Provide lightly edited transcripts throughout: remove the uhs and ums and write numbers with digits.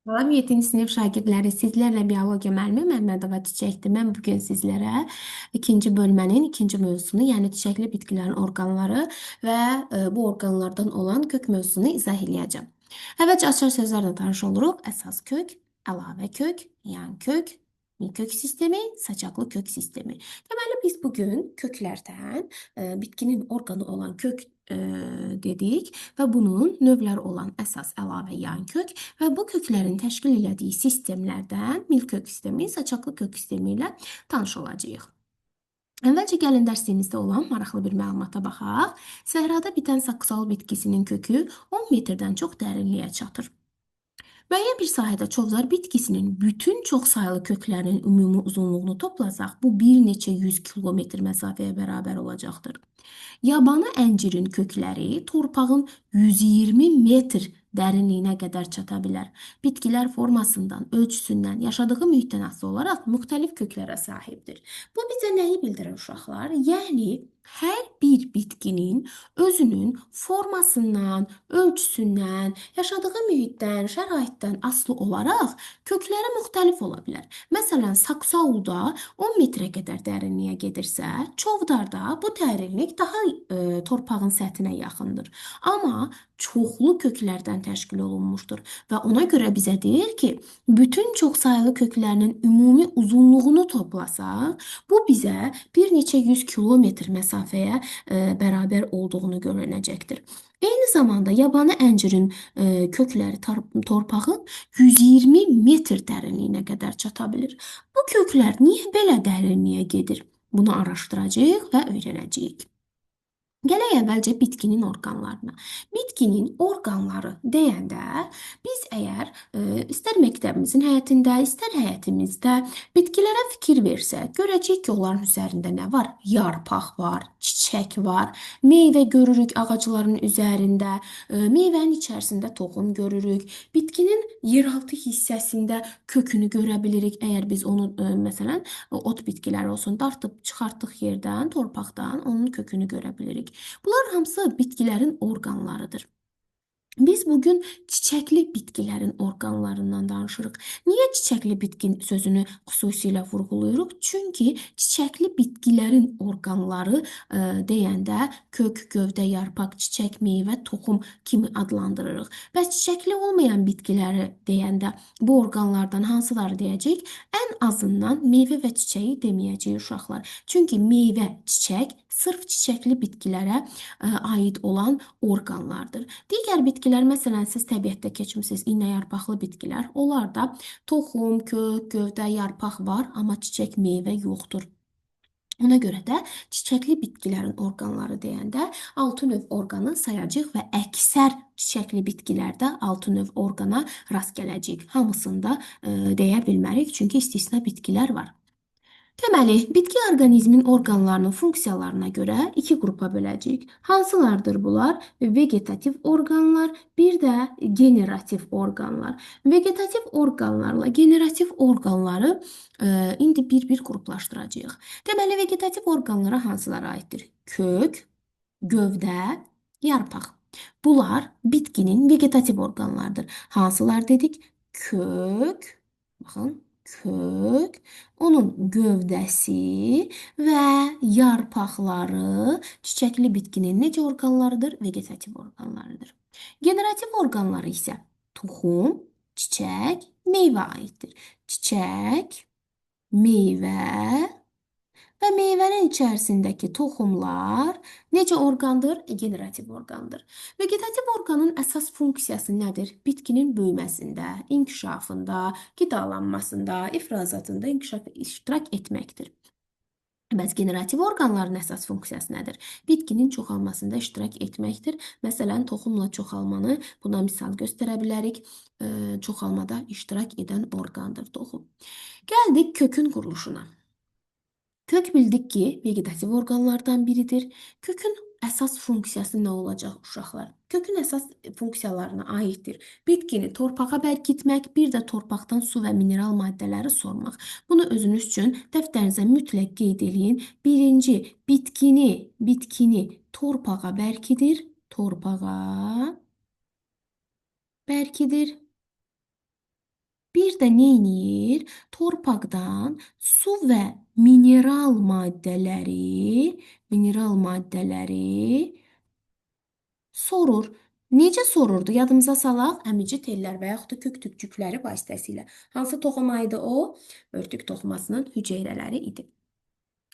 Salam 7-ci sinif şagirdləri, sizlərlə biologiya müəllimi Məmmədova Çiçəkdir. Mən bugün sizlərə ikinci bölmənin ikinci mövzusunu, yəni çiçəkli bitkilərin orqanları və bu orqanlardan olan kök mövzusunu izah eləyəcəm. Əvvəlcə açar sözlərlə tanış oluruq. Əsas kök, əlavə kök, yan kök, kök sistemi, saçaqlı kök sistemi. Deməli, biz bugün köklərdən bitkinin orqanı olan kök dedik və bunun növləri olan əsas, əlavə, yan kök və bu köklərin təşkil elədiyi sistemlərdən milkök sistemi, saçaqlı kök sistemi ilə tanış olacağıq. Əvvəlcə gəlin dərsimizdə olan maraqlı bir məlumata baxaq. Səhrada bitən saksal bitkisinin kökü 10 metrdən çox dərinliyə çatır. Müəyyən bir sahədə çovzar bitkisinin bütün çoxsaylı köklərinin ümumi uzunluğunu toplasaq, bu bir neçə 100 kilometr məsafəyə bərabər olacaqdır. Yabanı əncirin kökləri torpağın 120 metr dərinliyinə qədər çata bilər. Bitkilər formasından, ölçüsündən, yaşadığı mühitdən asılı olaraq müxtəlif köklərə sahibdir. Bu bizə nəyi bildirir uşaqlar? Yəni, hər bir bitkinin özünün formasından, ölçüsündən, yaşadığı mühitdən, şəraitdən asılı olaraq kökləri müxtəlif ola bilər. Məsələn, saksauda 10 metrə qədər dərinliyə gedirsə, çovdarda bu dərinlik daha torpağın səthinə yaxındır. Amma çoxlu köklərdən təşkil olunmuşdur və ona görə bizə deyir ki, bütün çoxsaylı köklərinin ümumi uzunluğunu toplasaq, bu bizə bir neçə 100 kilometr məsafəyə bərabər olduğunu görünəcəkdir. Eyni zamanda yabanı əncirin kökləri torpağın 120 metr dərinliyinə qədər çata bilir. Bu köklər niyə belə dərinliyə gedir? Bunu araşdıracağıq və öyrənəcəyik. Gələk əvvəlcə bitkinin orqanlarına. Bitkinin orqanları deyəndə biz əgər istər məktəbimizin həyətində, istər həyətimizdə bitkilərə fikir versək, görəcəyik ki, onların üzərində nə var? Yarpaq var, çiçək var, meyvə görürük ağacların üzərində, meyvənin içərisində toxum görürük. Bitkinin yeraltı hissəsində kökünü görə bilirik. Əgər biz onu məsələn ot bitkiləri olsun, dartıb çıxartdıq yerdən, torpaqdan onun kökünü görə bilirik. Bunlar hamısı bitkilərin orqanlarıdır. Biz bugün çiçəkli bitkilərin orqanlarından danışırıq. Niyə çiçəkli bitki sözünü xüsusilə vurğuluyuruq? Çünki çiçəkli bitkilərin orqanları deyəndə kök, gövdə, yarpaq, çiçək, meyvə, toxum kimi adlandırırıq. Bəs çiçəkli olmayan bitkiləri deyəndə bu orqanlardan hansıları deyəcəyik? Ən azından meyvə və çiçəyi deməyəcəyik uşaqlar. Çünki meyvə, çiçək sırf çiçəkli bitkilərə aid olan orqanlardır. Digər bitkilər, məsələn, siz təbiətdə keçmisiniz, iynə yarpaqlı bitkilər. Onlarda toxum, kök, gövdə, yarpaq var, amma çiçək, meyvə yoxdur. Ona görə də çiçəkli bitkilərin orqanları deyəndə 6 növ orqanı sayacağıq və əksər çiçəkli bitkilərdə 6 növ orqana rast gələcəyik. Hamısını da deyə bilmərik, çünki istisna bitkilər var. Deməli, bitki orqanizmin orqanlarının funksiyalarına görə iki qrupa böləcəyik. Hansılardır bunlar? Vegetativ orqanlar, bir də generativ orqanlar. Vegetativ orqanlarla generativ orqanları indi bir-bir qruplaşdıracağıq. Deməli, vegetativ orqanlara hansılara aiddir? Kök, gövdə, yarpaq. Bunlar bitkinin vegetativ orqanlarıdır. Hansılar dedik? Kök, baxın, kök, onun gövdəsi və yarpaqları çiçəkli bitkinin necə orqanlarıdır? Vegetativ orqanlarıdır. Generativ orqanları isə toxum, çiçək, meyvə aiddir. Çiçək, meyvə və meyvənin içərisindəki toxumlar necə orqandır? Generativ orqandır. Vegetativ orqanın əsas funksiyası nədir? Bitkinin böyüməsində, inkişafında, qidalanmasında, ifrazatında iştirak etməkdir. Bəs generativ orqanların əsas funksiyası nədir? Bitkinin çoxalmasında iştirak etməkdir. Məsələn, toxumla çoxalmanı buna misal göstərə bilərik. Çoxalmada iştirak edən orqandır toxum. Gəldik kökün quruluşuna. Kök bildik ki, vegetativ orqanlardan biridir. Kökün əsas funksiyası nə olacaq uşaqlar? Kökün əsas funksiyalarına aiddir. Bitkini torpağa bərkitmək, bir də torpaqdan su və mineral maddələri sormaq. Bunu özünüz üçün dəftərinizə mütləq qeyd eləyin. Birinci, bitkini torpağa bərkidir, torpağa bərkidir. Bitkilər də nə edir? Torpaqdan su və mineral maddələri sorur. Necə sorurdu? Yadımıza salaq, əmici tellər və yaxud da kök tükcükləri vasitəsilə. Hansı toxuma idi o? Örtük toxumasının hüceyrələri idi.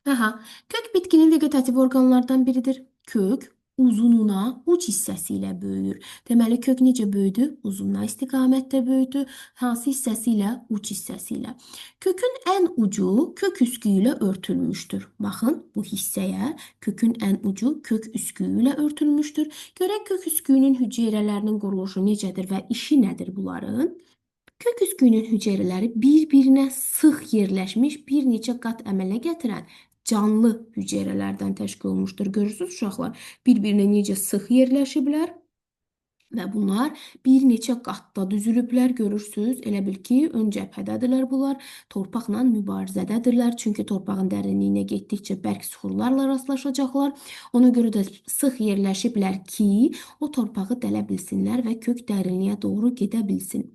Aha, kök bitkinin vegetativ orqanlardan biridir. Kök uzununa uc hissəsi ilə böyüyür. Deməli, kök necə böyüdü? Uzununa istiqamətdə böyüdü. Hansı hissəsi ilə? Uc hissəsi ilə. Kökün ən ucu kök üsküyü ilə örtülmüşdür. Baxın, bu hissəyə kökün ən ucu kök üsküyü ilə örtülmüşdür. Görək kök üsküyünün hüceyrələrinin quruluşu necədir və işi nədir bunların? Kök üsküyünün hüceyrələri bir-birinə sıx yerləşmiş bir neçə qat əmələ gətirən canlı hüceyrələrdən təşkil olmuşdur. Görürsünüz uşaqlar, bir-birinə necə sıx yerləşiblər və bunlar bir neçə qatda düzülüblər. Görürsünüz, elə bil ki, ön cəbhədədirlər bunlar, torpaqla mübarizədədirlər. Çünki torpağın dərinliyinə getdikcə bərk süxurlarla rastlaşacaqlar. Ona görə də sıx yerləşiblər ki, o torpağı dələ bilsinlər və kök dərinliyə doğru gedə bilsin.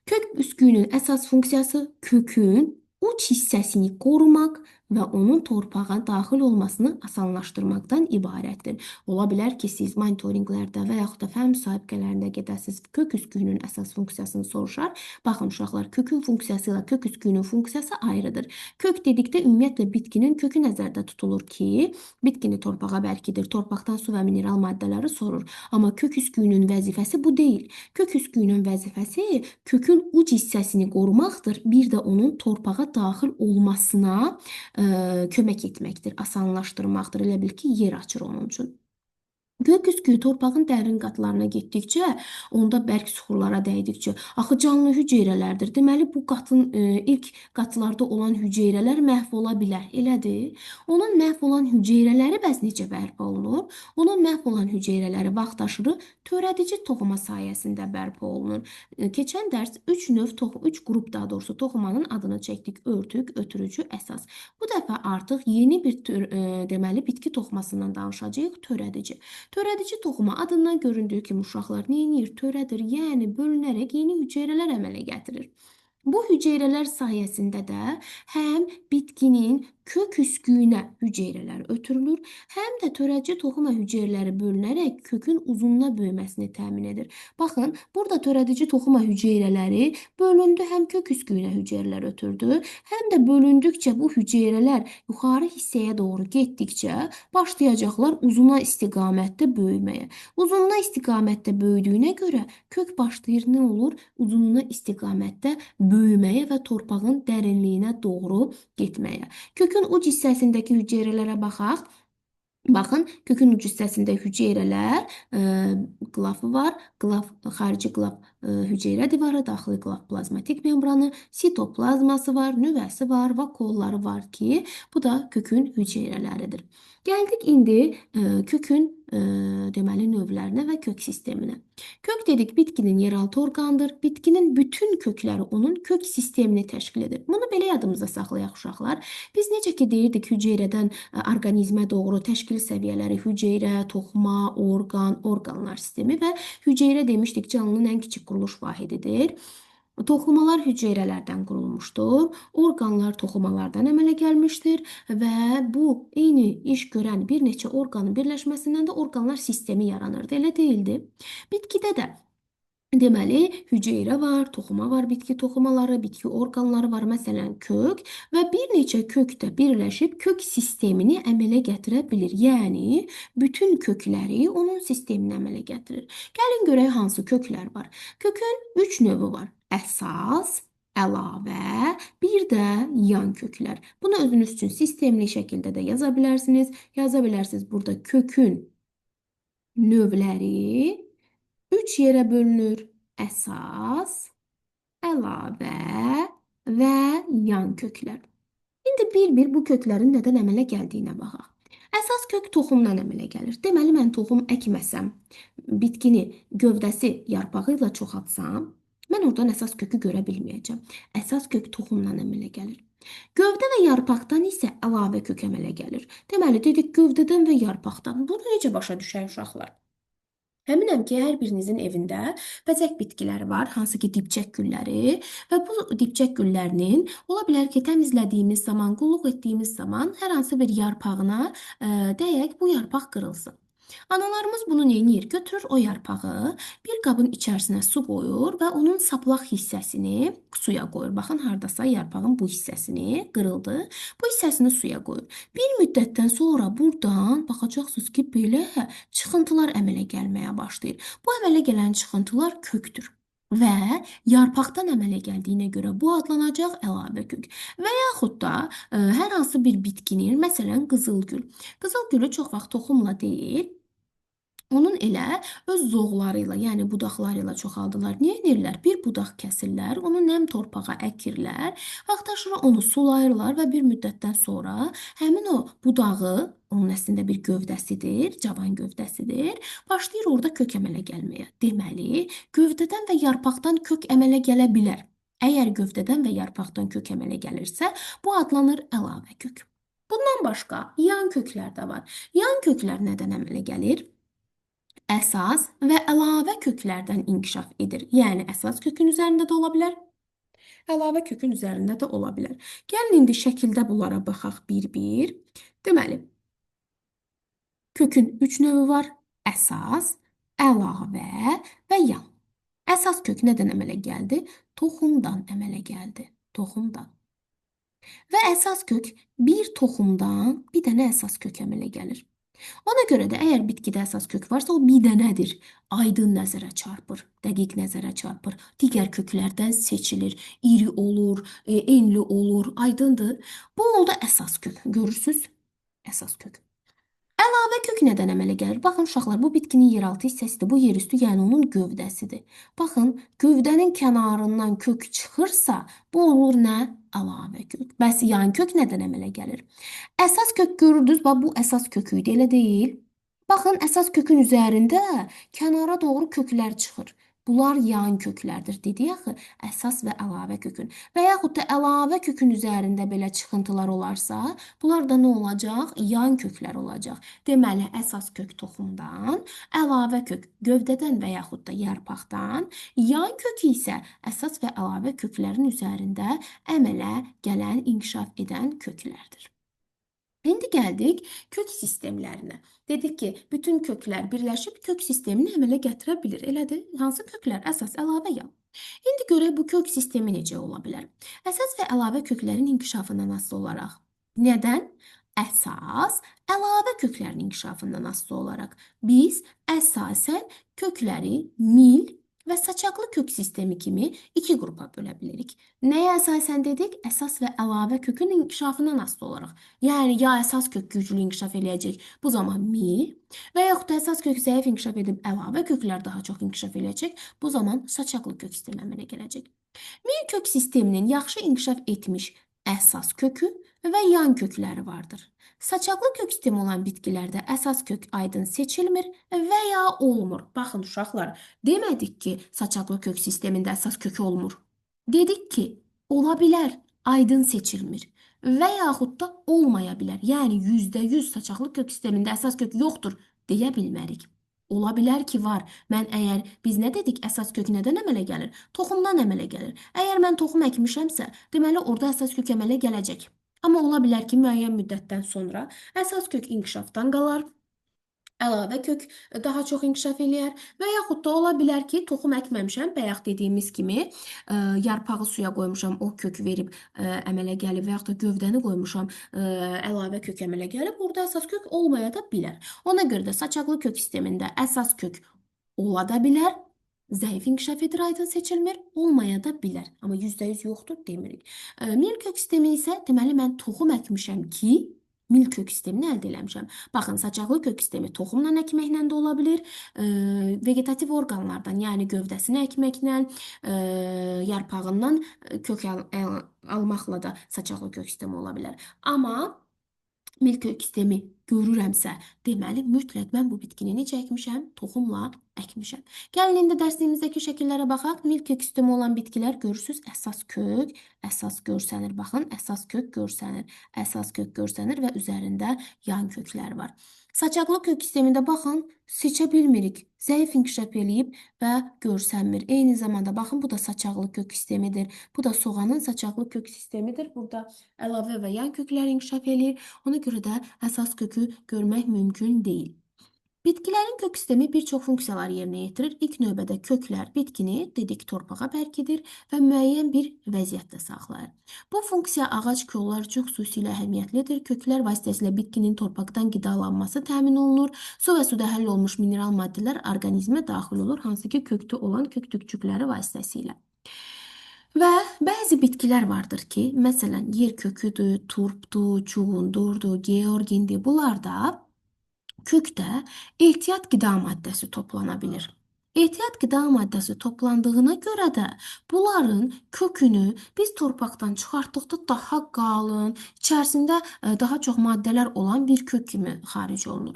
Kök üsküyünün əsas funksiyası kökün uc hissəsini qorumaq və onun torpağa daxil olmasını asanlaşdırmaqdan ibarətdir. Ola bilər ki, siz monitorinqlərdə və yaxud da fən müsahibələrində gedəsiniz, kök üsküyünün əsas funksiyasını soruşar. Baxın uşaqlar, kökün funksiyası ilə kök üsküyünün funksiyası ayrıdır. Kök dedikdə ümumiyyətlə bitkinin kökü nəzərdə tutulur ki, bitkini torpağa bərkidir, torpaqdan su və mineral maddələri sorur. Amma kök üsküyünün vəzifəsi bu deyil. Kök üsküyünün vəzifəsi kökün uc hissəsini qorumaqdır, bir də onun torpağa daxil olmasına kömək etməkdir, asanlaşdırmaqdır. Elə bil ki, yer açır onun üçün. Kök üsküyü torpağın dərin qatlarına getdikcə, onda bərk süxurlara dəydikcə, axı canlı hüceyrələrdir. Deməli, bu qatın ilk qatlarda olan hüceyrələr məhv ola bilər, elədir. Onun məhv olan hüceyrələri bəs necə bərpa olunur? Onun məhv olan hüceyrələri vaxtaşırı törədici toxuma sayəsində bərpa olunur. Keçən dərs 3 qrup daha doğrusu toxumanın adını çəkdik. Örtük, ötürücü, əsas. Bu dəfə artıq yeni bir deməli bitki toxumasından danışacağıq, törədici. Törədici toxuma adından göründüyü kimi uşaqlar nə edir? Törədir, yəni bölünərək yeni hüceyrələr əmələ gətirir. Bu hüceyrələr sayəsində də həm bitkinin kök üsküyünə hüceyrələr ötürülür, həm də törədici toxuma hüceyrələri bölünərək kökün uzunluğuna böyüməsini təmin edir. Baxın, burada törədici toxuma hüceyrələri bölündü, həm kök üsküyünə hüceyrələr ötürdü, həm də bölündükcə bu hüceyrələr yuxarı hissəyə doğru getdikcə başlayacaqlar uzuna istiqamətdə böyüməyə. Uzunluğuna istiqamətdə böyüdüyünə görə kök başlayır nə olur? Uzunluğuna istiqamətdə böyüməyə və torpağın dərinliyinə doğru getməyə. Kökün uc hissəsindəki hüceyrələrə baxaq. Baxın, kökün uc hissəsində hüceyrələr, qılafı var. Xarici qılaf hüceyrə divarı, daxili qılaf plazmatik membranı, sitoplazması var, nüvəsi var və kolları var ki, bu da kökün hüceyrələridir. Gəldik indi kökün deməli növlərinə və kök sisteminə. Kök dedik bitkinin yeraltı orqanıdır. Bitkinin bütün kökləri onun kök sistemini təşkil edir. Bunu belə yadımızda saxlayaq uşaqlar. Biz necə ki deyirdik hüceyrədən orqanizmə doğru təşkil səviyyələri hüceyrə, toxuma, orqanlar sistemi və hüceyrə demişdik canlının ən kiçik quruluş vahididir. Toxumalar hüceyrələrdən qurulmuşdur, orqanlar toxumalardan əmələ gəlmişdir və bu eyni iş görən bir neçə orqanın birləşməsindən də orqanlar sistemi yaranırdı, elə deyildi. Bitkidə də deməli, hüceyrə var, toxuma var, bitki toxumaları, bitki orqanları var, məsələn, kök və bir neçə kök də birləşib kök sistemini əmələ gətirə bilir. Yəni, bütün kökləri onun sistemini əmələ gətirir. Gəlin görək hansı köklər var. Kökün 3 növü var. Əsas, əlavə, bir də yan köklər. Bunu özünüz üçün sistemli şəkildə də yaza bilərsiniz. Yaza bilərsiniz burada kökün növləri 3 yerə bölünür. Əsas, əlavə və yan köklər. İndi bir-bir bu köklərin nədən əmələ gəldiyinə baxaq. Əsas kök toxumdan əmələ gəlir. Deməli, mən toxum əkməsəm, bitkini gövdəsi yarpağı ilə çoxaltsam, mən oradan əsas kökü görə bilməyəcəm. Əsas kök toxumdan əmələ gəlir. Gövdə və yarpaqdan isə əlavə kök əmələ gəlir. Deməli, dedik gövdədən və yarpaqdan. Bunu necə başa düşək uşaqlar? Əminəm ki, hər birinizin evində bəzək bitkiləri var, hansı ki dibçək gülləri və bu dibçək güllərinin ola bilər ki, təmizlədiyimiz zaman, qulluq etdiyimiz zaman hər hansı bir yarpağına dəyək bu yarpaq qırılsın. Analarımız bunu neyir? Götürür o yarpağı, bir qabın içərisinə su qoyur və onun saplaq hissəsini suya qoyur. Baxın, hardasa yarpağın bu hissəsini qırıldı. Bu hissəsini suya qoyur. Bir müddətdən sonra buradan baxacaqsınız ki, belə çıxıntılar əmələ gəlməyə başlayır. Bu əmələ gələn çıxıntılar kökdür. Və yarpaqdan əmələ gəldiyinə görə bu adlanacaq əlavə kök. Və yaxud da hər hansı bir bitkinin, məsələn, qızılgül. Qızılgülü çox vaxt toxumla deyil, onun elə öz zoğları ilə, yəni budaqları ilə çoxaldılar. Niyə edirlər? Bir budaq kəsirlər, onu nəm torpağa əkirlər, vaxtaşırı onu sulayırlar və bir müddətdən sonra həmin o budağı, onun əslində bir gövdəsidir, cavan gövdəsidir, başlayır orada kök əmələ gəlməyə. Deməli, gövdədən və yarpaqdan kök əmələ gələ bilər. Əgər gövdədən və yarpaqdan kök əmələ gəlirsə, bu adlanır əlavə kök. Bundan başqa yan köklər də var. Yan köklər nədən əmələ gəlir? Əsas və əlavə köklərdən inkişaf edir. Yəni əsas kökün üzərində də ola bilər, əlavə kökün üzərində də ola bilər. Gəlin indi şəkildə bunlara baxaq bir-bir. Deməli, kökün 3 növü var: əsas, əlavə və yan. Əsas kök nədən əmələ gəldi? Toxumdan əmələ gəldi. Toxumdan. Və əsas kök bir toxumdan bir dənə əsas kök əmələ gəlir. Ona görə də əgər bitkidə əsas kök varsa, o bir dənədir. Aydın nəzərə çarpır, dəqiq nəzərə çarpır. Digər köklərdən seçilir, iri olur, enli olur, aydındır. Bu oldu əsas kök. Görürsüz? Əsas kök. Əlavə kök nədən əmələ gəlir? Baxın uşaqlar, bu bitkinin yeraltı hissəsidir, bu yerüstü, yəni onun gövdəsidir. Baxın, gövdənin kənarından kök çıxırsa, bu olur nə? Əlavə kök. Bəs yan kök nədən əmələ gəlir? Əsas kök görürdünüz, bax bu əsas kök idi, elə deyil? Baxın, əsas kökün üzərində kənara doğru köklər çıxır. Bunlar yan köklərdir, dedik axı, əsas və əlavə kökün. Və yaxud da əlavə kökün üzərində belə çıxıntılar olarsa, bunlar da nə olacaq? Yan köklər olacaq. Deməli, əsas kök toxumdan, əlavə kök gövdədən və yaxud da yarpaqdan, yan kök isə əsas və əlavə köklərin üzərində əmələ gələn, inkişaf edən köklərdir. İndi gəldik kök sistemlərinə. Dedik ki, bütün köklər birləşib kök sistemini əmələ gətirə bilir. Elədir? Hansı köklər? Əsas, əlavə, yan. İndi görək bu kök sistemi necə ola bilər? Əsas və əlavə köklərin inkişafından asılı olaraq. Nədən? Əsas, əlavə köklərin inkişafından asılı olaraq. Biz əsasən kökləri mil və saçaqlı kök sistemi kimi iki qrupa bölə bilirik. Nəyə əsasən dedik? Əsas və əlavə kökün inkişafından asılı olaraq. Yəni, ya əsas kök güclü inkişaf eləyəcək, bu zaman mil, və yaxud da əsas kök zəif inkişaf edib əlavə köklər daha çox inkişaf eləyəcək, bu zaman saçaqlı kök sistemi əmələ gələcək. Mil kök sisteminin yaxşı inkişaf etmiş əsas kökü və yan kökləri vardır. Saçaqlı kök sistemi olan bitkilərdə əsas kök aydın seçilmir və ya olmur. Baxın uşaqlar, demədik ki, saçaqlı kök sistemində əsas kök olmur. Dedik ki, ola bilər, aydın seçilmir və yaxud da olmaya bilər. Yəni %100 saçaqlı kök sistemində əsas kök yoxdur deyə bilmərik. Ola bilər ki, var. Biz nə dedik? Əsas kök nədən əmələ gəlir? Toxumdan əmələ gəlir. Əgər mən toxum əkmişəmsə, deməli orada əsas kök əmələ gələcək. Amma ola bilər ki, müəyyən müddətdən sonra əsas kök inkişafdan qalar, əlavə kök daha çox inkişaf eləyər və yaxud da ola bilər ki, toxum əkməmişəm, bayaq dediyimiz kimi yarpağı suya qoymuşam, o kök verib əmələ gəlib və yaxud da gövdəni qoymuşam, əlavə kök əmələ gəlib, burada əsas kök olmaya da bilər. Ona görə də saçaqlı kök sistemində əsas kök ola da bilər, zəif inkişaf edir, aydın seçilmir, olmaya da bilər. Amma %100 yoxdur demirik. Mil kök sistemi isə deməli mən toxum əkmişəm ki, mil kök sistemini əldə eləmişəm. Baxın, saçaqlı kök sistemi toxumla əkməklə də ola bilir, vegetativ orqanlardan, yəni gövdəsini əkməklə, yarpağından kök almaqla da saçaqlı kök sistemi ola bilər. Amma mil kök sistemi görürəmsə, deməli mütləq mən bu bitkini necə əkmişəm? Toxumla əkmişəm. Gəlin indi dərsimimizdəki şəkillərə baxaq. Mil kök sistemi olan bitkilər görürsüz, əsas görsənir. Baxın, əsas kök görsənir və üzərində yan köklər var. Saçaqlı kök sistemində baxın, seçə bilmirik. Zəif inkişaf eləyib və görsənmir. Eyni zamanda baxın, bu da saçaqlı kök sistemidir. Bu da soğanın saçaqlı kök sistemidir. Burada əlavə və yan köklər inkişaf eləyir. Ona görə də əsas kökü görmək mümkün deyil. Bitkilərin kök sistemi bir çox funksiyalar yerinə yetirir. İlk növbədə köklər bitkini dedik torpağa bərkidir və müəyyən bir vəziyyətdə saxlayır. Bu funksiya ağac, kollar üçün xüsusilə əhəmiyyətlidir. Köklər vasitəsilə bitkinin torpaqdan qidalanması təmin olunur. Su və suda həll olmuş mineral maddələr orqanizmə daxil olur, hansı ki kökdə olan kök tükçükləri vasitəsilə. Və bəzi bitkilər vardır ki, məsələn, yer köküdür, turpdur, çuğundurdur, georgindir. Bunlarda kökdə ehtiyat qida maddəsi toplana bilir. Ehtiyat qida maddəsi toplandığına görə də bunların kökünü biz torpaqdan çıxartdıqda daha qalın, içərisində daha çox maddələr olan bir kök kimi xaric olunur.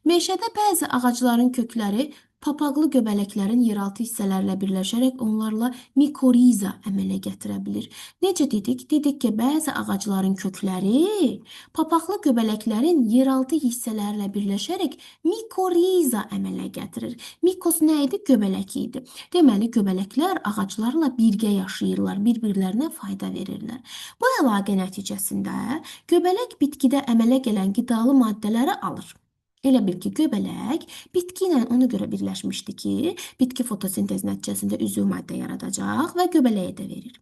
Meşədə bəzi ağacların kökləri papaqlı göbələklərin yeraltı hissələrlə birləşərək onlarla mikoriza əmələ gətirə bilir. Necə dedik? Dedik ki, bəzi ağacların kökləri papaqlı göbələklərin yeraltı hissələrlə birləşərək mikoriza əmələ gətirir. Mikos nə idi? Göbələk idi. Deməli, göbələklər ağaclarla birgə yaşayırlar, bir-birlərinə fayda verirlər. Bu əlaqə nəticəsində göbələk bitkidə əmələ gələn qidalı maddələri alır. Elə bil ki, göbələk bitki ilə ona görə birləşmişdi ki, bitki fotosintez nəticəsində üzv maddə yaradacaq və göbələyə də verir.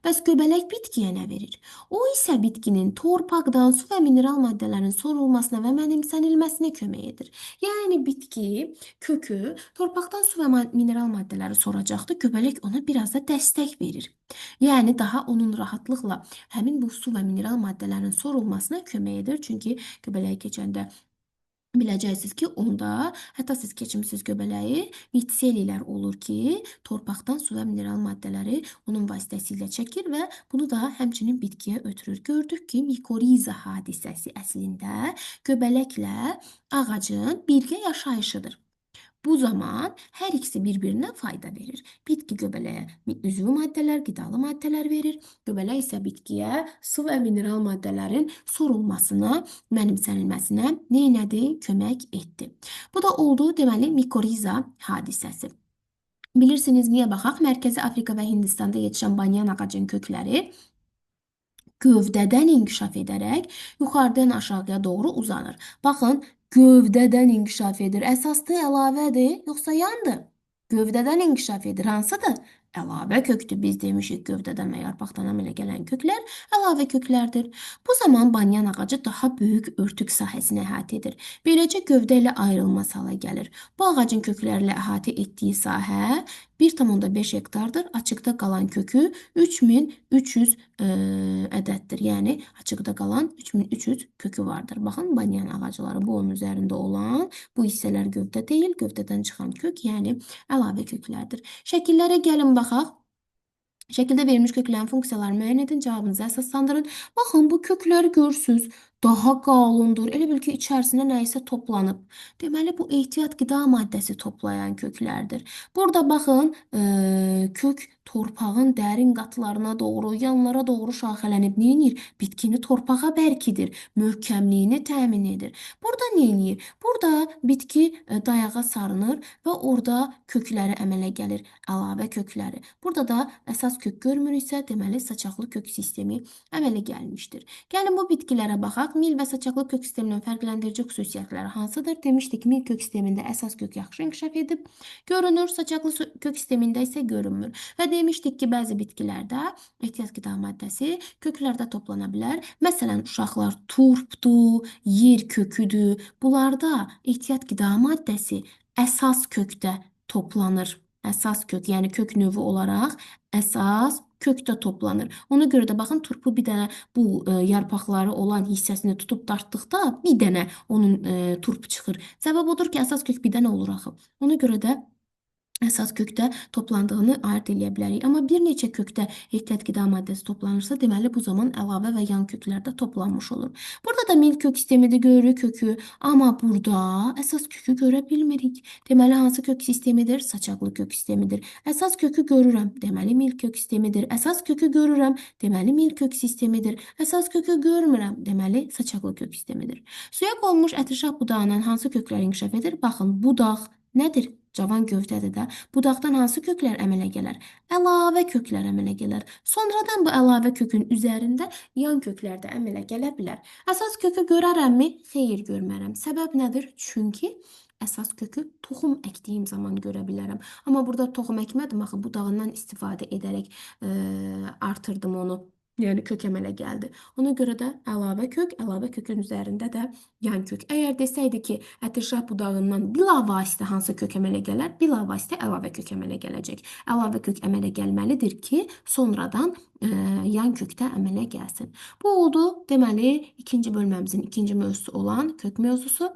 Bəs göbələk bitkiyə nə verir? O isə bitkinin torpaqdan su və mineral maddələrin sorulmasına və mənimsənilməsinə kömək edir. Yəni bitki kökü torpaqdan su və mineral maddələri soracaqdı, göbələk ona biraz da dəstək verir. Yəni daha onun rahatlıqla həmin bu su və mineral maddələrin sorulmasına kömək edir. Çünki göbələyə keçəndə biləcəksiniz ki, onda hətta siz keçimsiz göbələyi mitselilər olur ki, torpaqdan su və mineral maddələri onun vasitəsilə çəkir və bunu da həmçinin bitkiyə ötürür. Gördük ki, mikoriza hadisəsi əslində göbələklə ağacın birgə yaşayışıdır. Bu zaman hər ikisi bir-birinə fayda verir. Bitki göbələyə üzvü maddələr, qidalı maddələr verir. Göbələk isə bitkiyə su və mineral maddələrin sorulmasına, mənimsənilməsinə neynədi? Kömək etdi. Bu da oldu deməli mikoriza hadisəsi. Bilirsiniz niyə baxaq? Mərkəzi Afrika və Hindistanda yetişən banyan ağacın kökləri gövdədən inkişaf edərək yuxarıdan aşağıya doğru uzanır. Baxın, gövdədən inkişaf edir. Əsaslı əlavədir, yoxsa yandır? Gövdədən inkişaf edir. Hansıdır? Əlavə kökdür. Biz demişik gövdədən və yarpaqdan əmələ gələn köklər əlavə köklərdir. Bu zaman banyan ağacı daha böyük örtük sahəsini əhatə edir. Beləcə gövdə ilə ayrılmaz hala gəlir. Bu ağacın kökləri ilə əhatə etdiyi sahə 1,5 hektardır. Açıqda qalan kökü 3300 ədəddir. Yəni açıqda qalan 3300 kökü vardır. Baxın, banyan ağacları bu onun üzərində olan bu hissələr gövdə deyil, gövdədən çıxan kök, yəni əlavə köklərdir. Şəkillərə gəlin baxaq. Şəkildə verilmiş köklərin funksiyalarını müəyyən edin, cavabınızı əsaslandırın. Baxın, bu kökləri görürsünüz. Daha qalındır. Elə bil ki, içərisinə nəyisə toplanıb. Deməli, bu ehtiyat qida maddəsi toplayan köklərdir. Burada baxın, kök torpağın dərin qatlarına doğru, yanlara doğru şaxələnib neyinir? Bitkini torpağa bərkidir, möhkəmliyini təmin edir. Burada neyinir? Burada bitki dayağa sarınır və orada kökləri əmələ gəlir, əlavə kökləri. Burada da əsas kök görmürüksə, deməli saçaqlı kök sistemi əmələ gəlmişdir. Gəlin bu bitkilərə baxaq. Mil və saçaqlı kök sisteminin fərqləndirici xüsusiyyətləri hansıdır? Demişdik, mil kök sistemində əsas kök yaxşı inkişaf edib görünür, saçaqlı kök sistemində isə görünmür. Və demişdik ki, bəzi bitkilərdə ehtiyat qida maddəsi köklərdə toplana bilər. Məsələn, uşaqlar turpdur, yer köküdür. Bunlarda ehtiyat qida maddəsi əsas kökdə toplanır. Əsas kök, yəni kök növü olaraq əsas kökdə toplanır. Ona görə də baxın, turpu bir dənə bu yarpaqları olan hissəsini tutub dartdıqda bir dənə onun turp çıxır. Səbəb odur ki, əsas kök bir dənə olur axı. Ona görə də əsas kökdə toplandığını ayırd edə bilərik. Amma bir neçə kökdə ehtiyat qida maddəsi toplanırsa, deməli bu zaman əlavə və yan köklərdə toplanmış olur. Burada da mil kök sistemidir, görürük kökü, amma burada əsas kökü görə bilmirik. Deməli hansı kök sistemidir? Saçaqlı kök sistemidir. Əsas kökü görürəm, deməli mil kök sistemidir. Əsas kökü görürəm, deməli mil kök sistemidir. Əsas kökü görmürəm, deməli saçaqlı kök sistemidir. Suya qonmuş ətirşah budağından hansı köklər inkişaf edir? Baxın, budaq nədir? Cavan gövdədir də. Budaqdan hansı köklər əmələ gələr? Əlavə köklər əmələ gələr. Sonradan bu əlavə kökün üzərində yan köklər də əmələ gələ bilər. Əsas kökü görərəmmi? Xeyr, görmərəm. Səbəb nədir? Çünki əsas kökü toxum əkdiyim zaman görə bilərəm. Amma burada toxum əkmədim, axı budağından istifadə edərək artırdım onu. Yəni kök əmələ gəldi. Ona görə də əlavə kökün üzərində də yan kök. Əgər desəydi ki, ətirşah budağından bilavasitə hansı kök əmələ gələr? Bilavasitə əlavə kök əmələ gələcək. Əlavə kök əmələ gəlməlidir ki, sonradan yan kökdə əmələ gəlsin. Bu oldu, deməli, ikinci bölməmizin ikinci mövzusu olan kök mövzusu.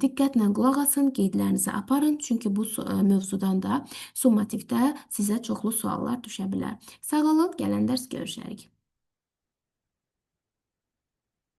Diqqətlə qulaq asın, qeydlərinizi aparın, çünki bu mövzudan da summativdə sizə çoxlu suallar düşə bilər. Sağ olun, gələn dərs görüşərik.